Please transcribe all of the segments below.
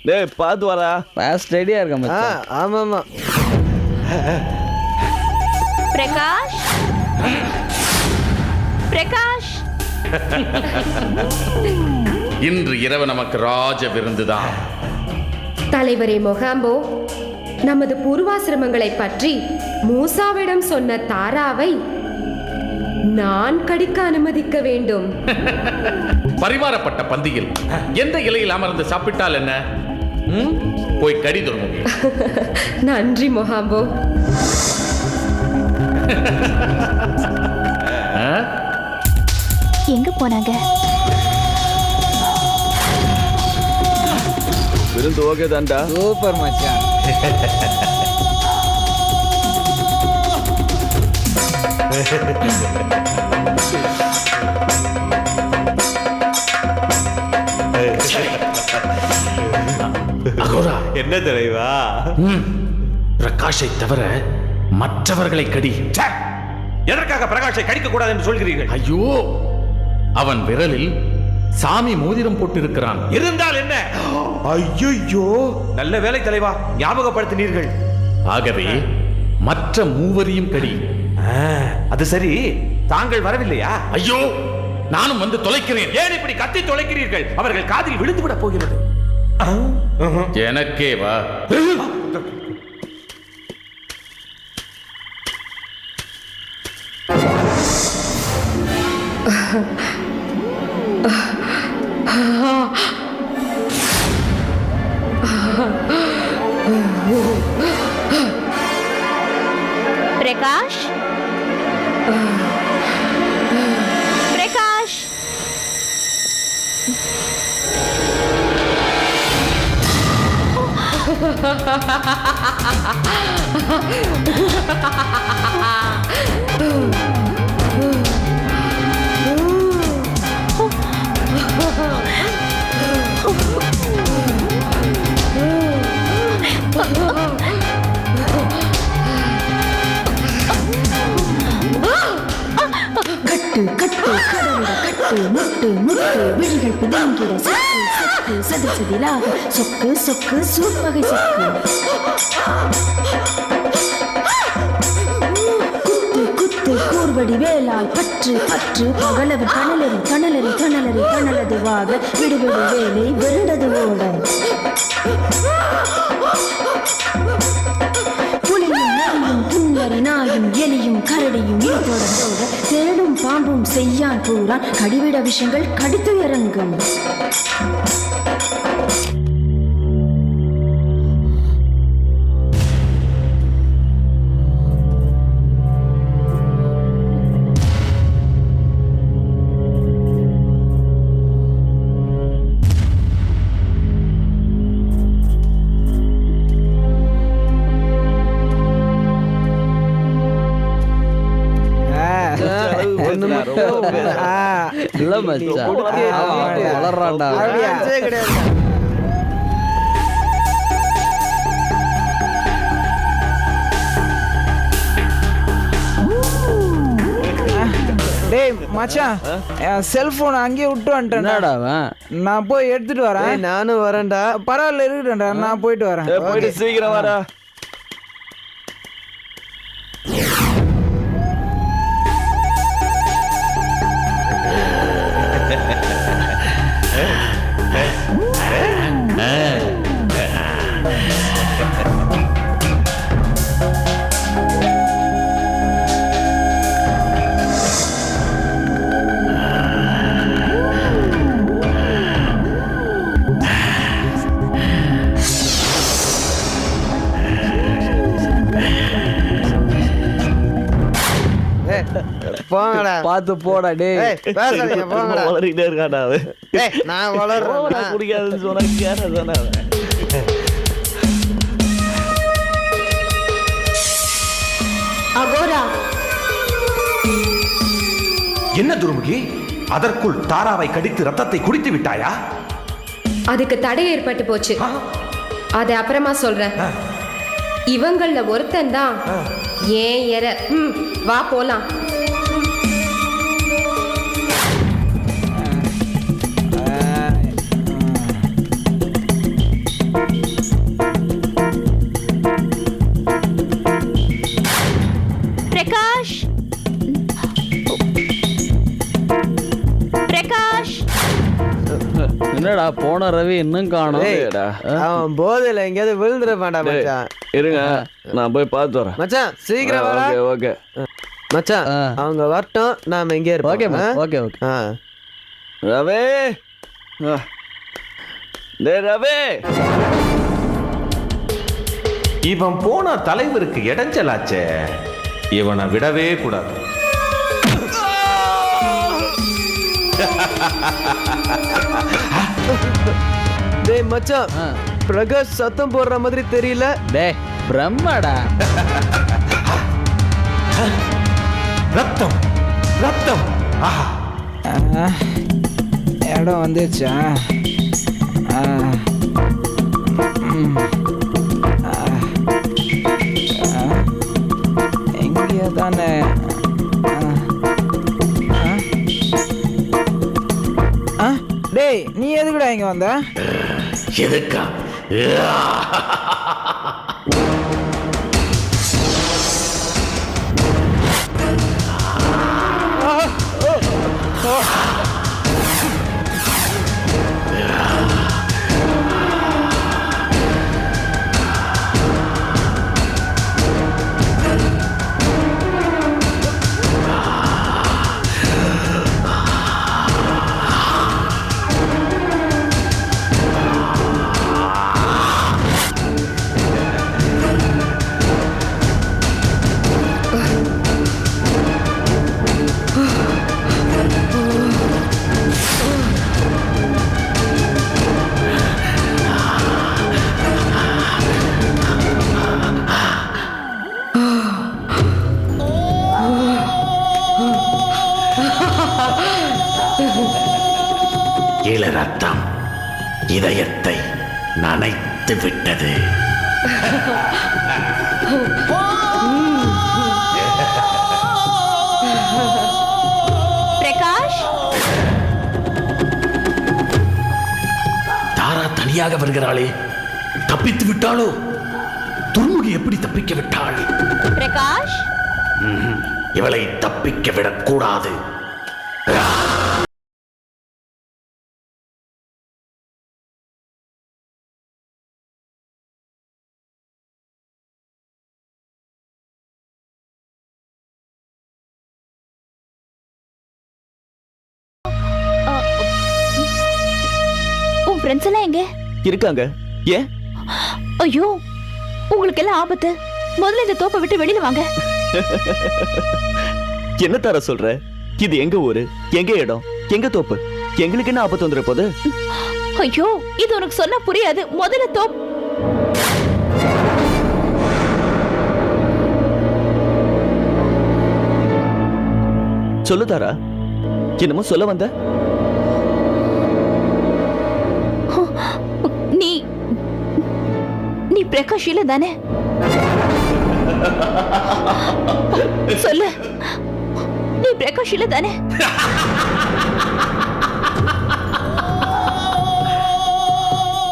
டேய் பாத்து வரா. ஃபாஸ்ட் ரெடியா இருக்க மச்சான். ஆமா ஆமா. பிரகாஷ் பிரகாஷ் இன்று இரவு நமக்கு ராஜ விருந்துதான். தலைவரே மொகாம்போ, நமது பூர்வாசிரமங்களை பற்றி மூசாவிடம் சொன்ன தாராவை நான் கடிக்க அனுமதிக்க வேண்டும். பரிமாறப்பட்ட பந்தியில் எந்த இலையில் அமர்ந்து சாப்பிட்டால் என்ன? போய் கடி துருமும். நன்றி மொகாம்போ. எங்க போனாங்க? விருந்து ஓகே தான்டா. சூப்பர் மச்சான். அகோரா, என்ன தலைவா? பிரகாஷை தவிர மற்றவர்களை கடி. எதற்காக பிரகாஷை கடிக்க கூடாது என்று சொல்கிறீர்கள்? ஐயோ, அவன் விரலில் சாமி மோதிரம் போட்டிருக்கிறான். இருந்தால் என்ன? ஐயோ, நல்ல வேலை தலைவா, ஞாபகப்படுத்தினீர்கள். ஆகவே மற்ற மூவரையும் கடி. அது சரி, தாங்கள் வரவில்லையா? ஐயோ, நானும் வந்து தொலைக்கிறேன். ஏன் இப்படி கத்தி தொலைக்கிறீர்கள்? அவர்கள் காதில் விழுந்து விட போகிறது. எனக்கே வா. பிரகாஷ் பிரகாஷ் கட்டு கடவுட கட்டு முட்டு முட்டு விழிகள் பிதுங்கிட சொக்கு சொக்கு சதுசதிலாக சொக்கு சொக்கு சூப்பகை சொக்கு குத்து குத்து கூர்வடி வேலால் பற்று பற்று பகலவு கணலரி கணலரி கணலரி கணலதுவாக விடுவிடு வேலை வெருண்டது ஓட நாயும் எலியும் கரடியும் தொடர்ந்தோட தேடும் பாம்பும் செய்யான் கூறான் கடிவிட விஷயங்கள் கடித்து இறங்கும். இல்ல மச்சான், வளர்றான்டா. டேய் மச்சான், என் செல்போன் அங்கேயே விட்டு வந்துட்டேன்டா. நான் போய் எடுத்துட்டு வரேன். நானும் வரேன்டா. பரவாயில்ல, இருக்கட்டேன்டா, நான் போயிட்டு வரேன். போயிட்டு சீக்கிரம் வரா. போங்கடா, பாத்து போடா. டேய் பேசாதீங்க, போங்கடா. வளரிட்டே இருக்காடா அவன். நான் வளர்றேன். குடிக்காதுன்னு சொன்னா கேட்டா தானே அவன். அகோரா, என்ன துருமுகி, அதற்குள் தாராவை கடித்து ரத்தத்தை குடித்து விட்டாயா? அதுக்கு தடை ஏற்பட்டு போச்சு. அதை அப்புறமா சொல்றேன். இவங்கள ஒருத்தன் தான் ஏன் எற. வா போலாம். என்னடா போன ரவி இன்னும் காணோம். டேய்டா. அவன் போதையில எங்கேயாவது விழுந்துட மாட்டான் டேய், மச்சான். இருங்க நான் போய் பார்த்து வரேன். மச்சான் சீக்கிரம் வாடா. Okay okay. மச்சான் அவங்க வரட்டும், நாம இங்கே ஓகே இருப்போம். Okay okay. ரவே டேய் ரவே. இவன் போன தலைவருக்கு இடைஞ்சலாச்சே, இவனை விடவே கூடாது. டேய் மச்சான், பிரகாஷ் சத்தம் போடுற மாதிரி தெரியல. டேய் பிரம்மாடா. ரத்தம் ரத்தம். ஆஹா, இடம் வந்துச்சா? எங்கேயோ தானே. டேய் நீ எதுக்குடா இங்க வந்த? எதுக்கா? இள ரத்தம் இதயத்தை நனைத்து விட்டது. பிரகாஷ், தாரா தனியாக வருகிறாளே, தப்பித்து விட்டாளோ? துர்முகி எப்படி தப்பிக்க விட்டாள்? பிரகாஷ், இவளை தப்பிக்க விடக்கூடாது. உன் ஃப்ரெண்ட்ஸ் எல்லாம் எங்க இருக்காங்க. ஏன்? ஐயோ, உங்களுக்கு எல்லாம் ஆபத்து. முதல்ல இந்த தோப்பை விட்டு வெளியில வாங்க. என்ன தர சொல்ற? இது எங்க ஊரு, எங்க இடம், எங்க தோப்பு? எங்களுக்கு என்ன ஆபத்து வந்துற போது? ஐயோ, இது உனக்கு சொன்னா புரியாது. முதல்ல சொல்லு தாரா, என்னமோ சொல்ல வந்த? நீ நீ பிரகாஷ் இல்ல தானே? சொல்லு, நீ பிரகாஷ் இல்ல தானே?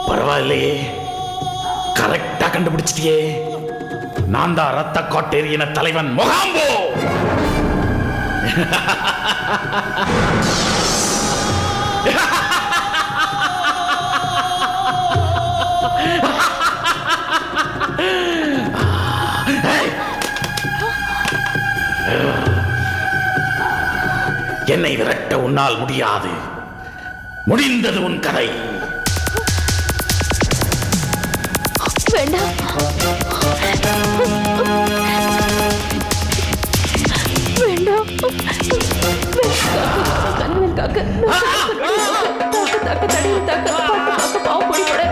பரவாயில்லையே, கரெக்டா கண்டுபிடிச்சிட்டியே. நான் தான் ரத்த காட்டேரியின தலைவன் மொகாம்போ. என்னை விரட்ட உன்னால் முடியாது. முடிந்தது உன் கதை. வேண்டாம். வேண்டாம். கண்ணுவல் காக்க பாவம் பொடிபட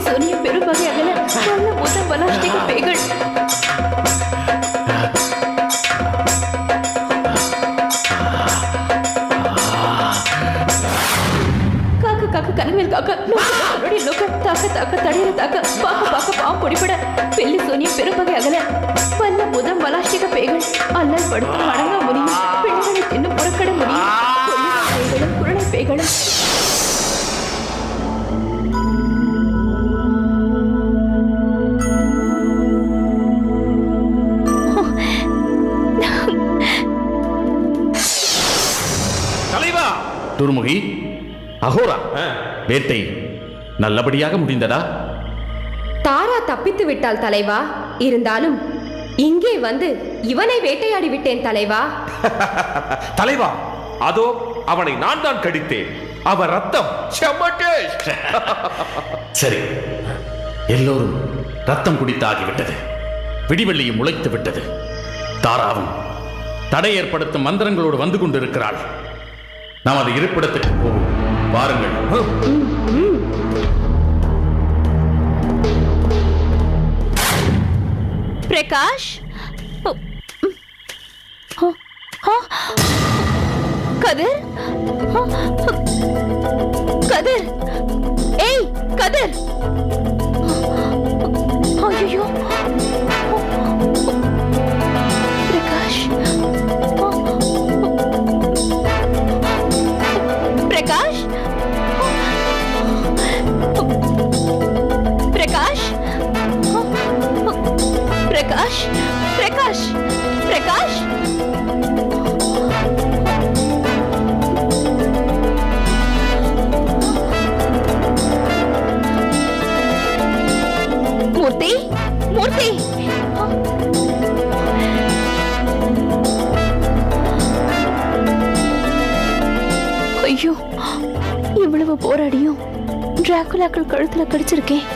சோனிய பெரும் வகை அகல நல்ல முதல் பலாஸ்டிக் பேய்கள். கண்ணுவல் காக்க தாக்க தாக்க தடையில தாக்க பாக்க பாக்க பாவம் பொடிபட பெல்லி சோனிய பெரும் வகை அகல வல்ல முதல் பலாஸ்டிக் பேய்கள் அல்லல் படுத்து வணங்க முடியும். பெண்களை தின்னு புறக்கட முடியும். பேய்களும் குரலை பேய்களும். துர்முகி, அகோரா வேட்டை நல்லபடியாக முடிந்ததா? தாரா தப்பித்து விட்டாள் தலைவா. இருந்தாலும் இங்கே வந்து இவனை வேட்டையாடி விட்டேன் தலைவா. தலைவா, அதோ அவனை நான் தான் கடித்தேன். அவன் ரத்தம் செம்மட்டேஷ். சரி, எல்லோரும் ரத்தம் குடித்தாகிவிட்டது. விடிவெள்ளியும் முளைத்து விட்டது. தாராவும் தடை ஏற்படுத்தும் மந்திரங்களோடு வந்து கொண்டிருக்கிறாள். நமது இருப்பிடத்துக்கு போவோம். வாருங்கள். பிரகாஷ், கதிர், கதிர், ஏய் கதிர், ஐயோ பிரகாஷ், பிரகாஷ், பிரகாஷ், பிரகாஷ், பிரகாஷ், பிரகாஷ், மூர்த்தி, மூர்த்தி, ஐயோ இவ்வளவு போராடியும் டிராகுலாக்கள் கழுத்துல கடிச்சிருக்கேன்.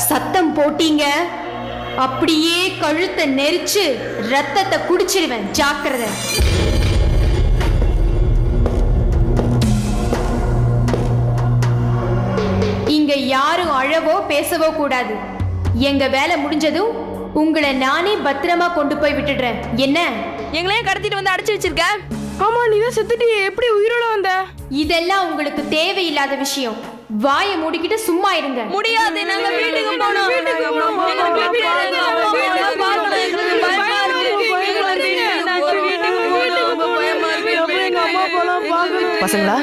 சத்தம் போட்டீங்க அப்படியே கழுத்தை நெரிச்சு ரத்தத்தை குடிச்சிருவேன். ஜாக்கிரதை. இங்க யாரும் அழவோ பேசவோ கூடாது. எங்க வேலை முடிஞ்சதும் உங்களை நானே பத்திரமா கொண்டு போய் விட்டுடுறேன். என்ன எங்களையும் கடத்திட்டு வந்து அடைச்சு வச்சிருக்க? ஆமா, நீ தான் செத்துட்டியே, எப்படி உயிரோட வந்த? இதெல்லாம் உங்களுக்கு தேவையில்லாத விஷயம். வாயை மூடிக்கிட்டு சும்மா இருங்க. முடியாது, நாங்க வீட்டுக்கு போறோம். பசங்களா,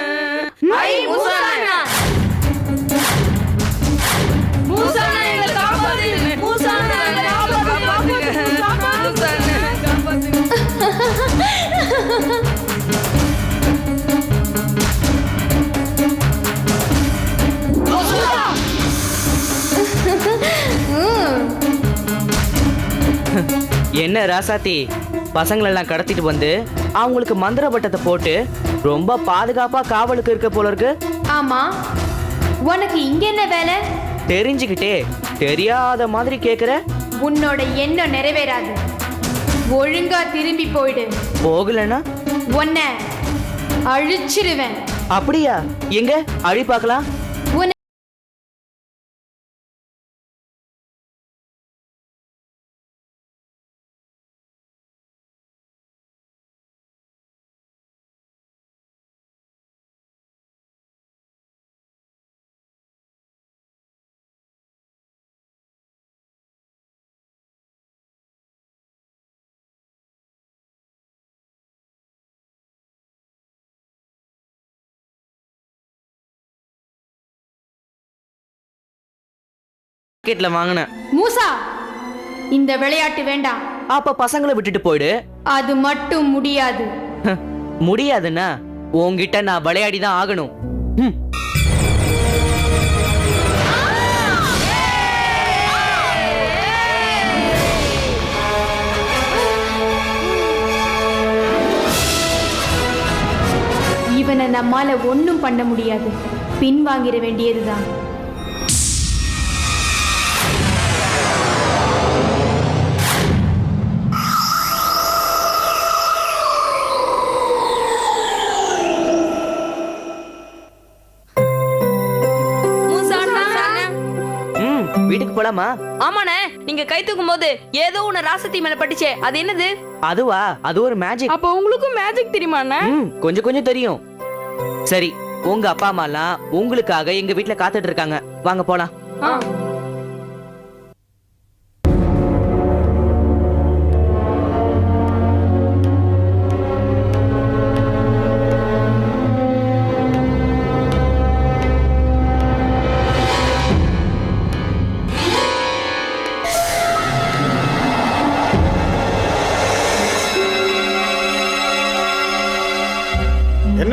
என்ன ராசாத்தி, பசங்களெல்லாம் கடத்திட்டு வந்து அவங்களுக்கு மந்திர பட்டத்தை போட்டு ரொம்ப பாதுகாப்பா காவலுக்கு இருக்க போல இருக்கு. ஆமா, உனக்கு இங்க என்ன வேலை? தெரிஞ்சுக்கிட்டே தெரியாத மாதிரி கேக்குற. உன்னோட எண்ணம் நிறைவேறாது. ஒழுங்கா திரும்பி போயிடு. போகலன்னா உன்னை அழிச்சிருவேன். அப்படியா? எங்க அழி பார்க்கலாம். மார்க்கெட்ல வாங்கினேன். மூசா, இந்த விளையாட்டு வேண்டாம். அப்ப பசங்களை விட்டுட்டு போயிடு. அது மட்டும் முடியாது. முடியாதுன்னா உன்கிட்ட நான் விளையாடி தான் ஆகணும். இவனை நம்மால ஒண்ணும் பண்ண முடியாது. பின்வாங்கிட வேண்டியதுதான். வீட்டுக்கு போலாமா? ஆமாண்ணே, நீங்க கை தூக்கும் போது ஏதோ ஒண்ணு ராசத்தி மேல பட்டுச்சே, அது என்னது? அதுவா? அது ஒரு மேஜிக். அப்ப உங்களுக்கும் மேஜிக் தெரியுமாண்ணே? கொஞ்சம் கொஞ்சம் தெரியும். சரி, உங்க அப்பா அம்மா எல்லாம் உங்களுக்காக எங்க வீட்டுல காத்துட்டு இருக்காங்க. வாங்க போலாம்.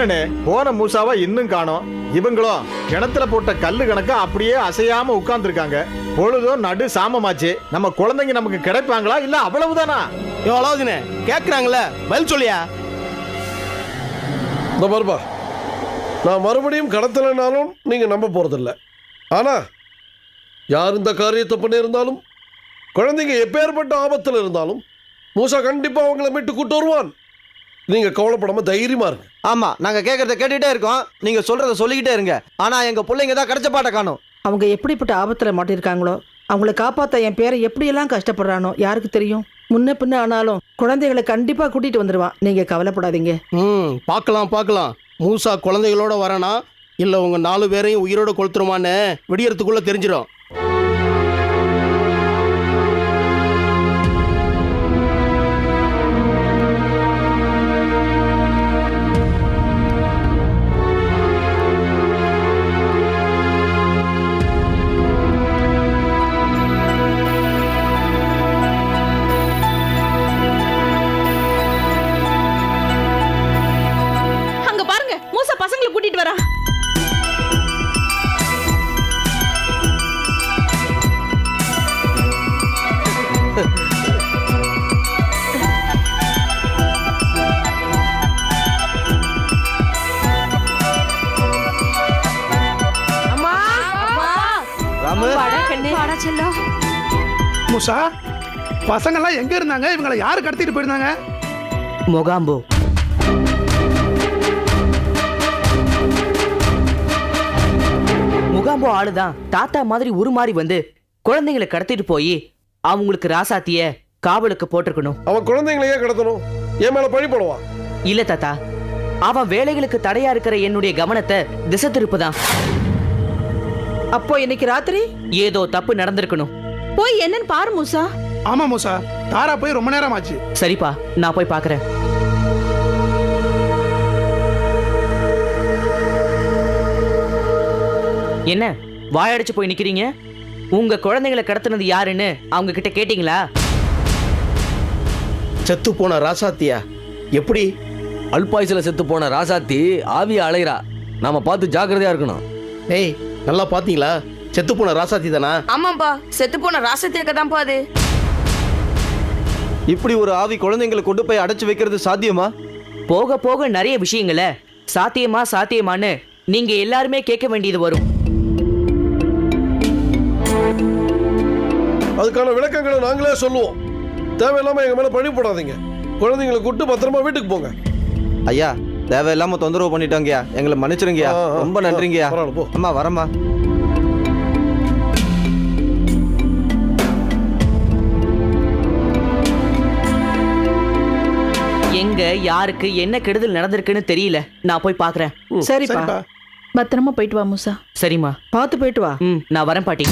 என்னண்ணே போன மூசாவா இன்னும் காணோம். இவங்களும் கிணத்துல போட்ட கல்லு கணக்கா அப்படியே அசையாம உட்கார்ந்துருக்காங்க. பொழுதும் நடு சாமமாச்சு. நம்ம குழந்தைங்க நமக்கு கிடைப்பாங்களா இல்ல அவ்வளவுதானா? எவ்வளவுதுன்னு கேக்குறாங்களே, பதில் சொல்லியா? இந்த பாருப்பா, நான் மறுபடியும் கடத்தலைனாலும் நீங்க நம்ப போறதில்ல. ஆனா யார் இந்த காரியத்தை பண்ணியிருந்தாலும், குழந்தைங்க எப்பேற்பட்ட ஆபத்தில் இருந்தாலும் மூசா கண்டிப்பா அவங்கள மீட்டு கூட்டு வருவான். நீங்க கவலைப்படாம தைரியமா இருங்க. ஆமா, நாங்க கேக்குறத கேட்டுட்டே இருக்கோம், நீங்க சொல்றத சொல்லிக்கிட்டே இருங்க. ஆனா எங்க பிள்ளைங்க தான் கிடைச்ச பாட்ட காணும். அவங்க எப்படிப்பட்ட ஆபத்துல மாட்டிருக்காங்களோ, அவங்கள காப்பாத்த என் பேரை எப்படியெல்லாம் கஷ்டப்படுறானோ யாருக்கு தெரியும். முன்ன பின்ன ஆனாலும் குழந்தைகளை கண்டிப்பா கூட்டிட்டு வந்துருவான். நீங்க கவலைப்படாதீங்க. பார்க்கலாம். மூசா குழந்தைகளோட வரானா இல்ல உங்க 4 பேரையும் உயிரோட கொளுத்துருமான்னு விடியறதுக்குள்ள தெரிஞ்சிடும். அங்க பாருங்க, மூசா பசங்களை கூட்டிட்டு வரா. ராமு, மூசா, பசங்கெல்லாம் எங்க இருந்தாங்க? இவங்களை யாரு கடத்திட்டு போயிருந்தாங்க? மொகாம்போ. முகாம்போ ஆளுதான் தாத்தா மாதிரி உருமாறி வந்து குழந்தைங்களை கடத்திட்டு போய் அவங்களுக்கு ராசாத்திய காவலுக்கு போட்டிருக்கணும். அவன் குழந்தைங்களையே கடத்தணும், என் மேல பழி போடுவான். இல்ல தாத்தா, அவன் வேலைகளுக்கு தடையா இருக்கிற என்னுடைய கவனத்தை திசை திருப்புதான். அப்போ இன்னைக்கு ராத்திரி ஏதோ தப்பு நடந்திருக்கணும். போய் என்னன்னு பாரு மூசா. ஆமா மூசா, தாரா போய் ரொம்ப நேரம் ஆச்சு. சரிப்பா, நான் போய் பாக்குறேன். என்ன வாயடிச்சு போய் நிக்கிறீங்க? உங்க குழந்தைகளை கடத்தினது யாருன்னு அவங்க கிட்ட கேட்டீங்களா? செத்து போன ராசாத்தியா? எப்படி? அல்பாயுசில செத்து போன ராசாத்தி ஆவிய அலைகிறா. நாம பார்த்து ஜாக்கிரதையா இருக்கணும். ஏய், நல்லா பாத்தீங்களா? செத்து போன ராசாத்தி தானா? ஆமாப்பா, செத்து போன ராசத்தியக்க தான்ப்பா அது. இப்படி ஒரு ஆவி குழந்தைங்களை கொண்டு போய் அடைச்சு வைக்கிறது சாத்தியமா? போக போக நிறைய விஷயங்களை சாத்தியமான்னு நீங்க எல்லாருமே கேட்க வேண்டியது வரும். அதுக்கான விளக்கங்களை நாங்களே சொல்லுவோம். தேவையில்லாம எங்க மேல பழி போடாதீங்க. குழந்தைங்களை கூட்டு பத்திரமா வீட்டுக்கு போங்க. ஐயா, தேவையில்லாம தொந்தரவு பண்ணிட்டோங்கய்யா, எங்களை மன்னிச்சிருங்கய்யா. ரொம்ப நன்றிங்கய்யா. அம்மா வரம்மா. எங்க யாருக்கு என்ன கெடுதல் நடந்திருக்குன்னு தெரியல. நான் போய் பாக்குறேன். சரிப்பா, பத்திரமா போயிட்டு வா மூசா. சரிம்மா, பார்த்து போயிட்டு வா. நான் வரேன் பாட்டி.